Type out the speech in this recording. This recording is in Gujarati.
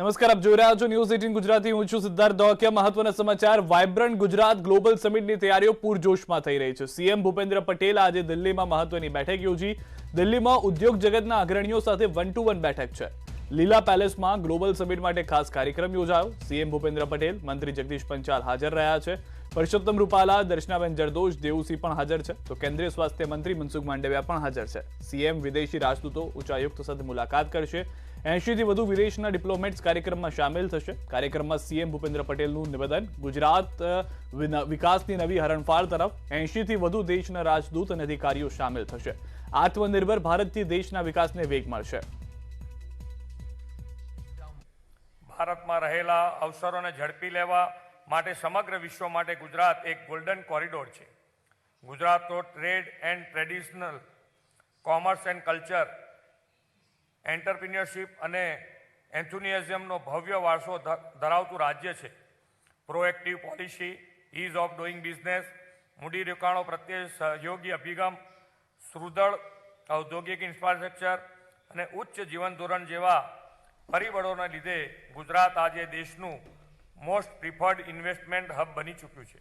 નમસ્કાર, આપ જોઈ રહ્યા છો ન્યૂઝ 18 ગુજરાતી. હું છું સિદ્ધાર્થ દોકિયા. મહત્વના સમાચાર. વાઇબ્રન્ટ ગુજરાત ગ્લોબલ સમિટની તૈયારીઓ પૂરજોશમાં થઈ રહી છે. સીએમ ભૂપેન્દ્ર પટેલ આજે દિલ્હીમાં મહત્વની બેઠક યોજી. દિલ્હીમાં ઉદ્યોગ જગતના અગ્રણીઓ સાથે 1-to-1 બેઠક છે. લીલા પેલેસમાં ગ્લોબલ સમિટ માટે ખાસ કાર્યક્રમ યોજાયો. સીએમ ભૂપેન્દ્ર પટેલ, મંત્રી જગદીશ પંચાલ હાજર રહ્યા છે. પરસોત્તમ રૂપાલા, દર્શનાબેન જરદોશ, દેવુસિંહ પણ હાજર છે. તો કેન્દ્રીય સ્વાસ્થ્ય મંત્રી મનસુખ માંડવિયા પણ હાજર છે. સીએમ વિદેશી રાજદૂતો, ઉચ્ચાયુક્ત સાથે મુલાકાત કરશે. 80 થી વધુ વિદેશના ડિપ્લોમેટ્સ કાર્યક્રમમાં સામેલ થશે. કાર્યક્રમમાં સીએમ ભૂપેન્દ્ર પટેલનું નિવેદન. ગુજરાત વિકાસની નવી હરણફાળ તરફ 80 થી વધુ દેશના રાજદૂત અને અધિકારીઓ સામેલ થશે. આત્મનિર્ભર ભારતથી દેશના વિકાસને વેગ મળશે. ભારતમાં રહેલા અવસરોને ઝડપી લેવા માટે સમગ્ર વિશ્વ માટે ગુજરાત એક ગોલ્ડન કોરિડોર છે. ગુજરાતનો trade and traditional, commerce and culture, entrepreneurship અને એન્થુનિયાઝમનો ભવ્ય વારસો ધરાવતું રાજ્ય છે. Proactive policy, ease of doing business, મૂડી રોકાણો પ્રત્યે સહયોગી અભિગમ, સુદૃઢ ઔદ્યોગિક ઇન્ફ્રાસ્ટ્રક્ચર અને ઉચ્ચ જીવન ધોરણ જેવા પરિબળોને લીધે ગુજરાત આજે દેશનું મોસ્ટ પ્રિફર્ડ ઇન્વેસ્ટમેન્ટ હબ બની ચૂક્યું છે.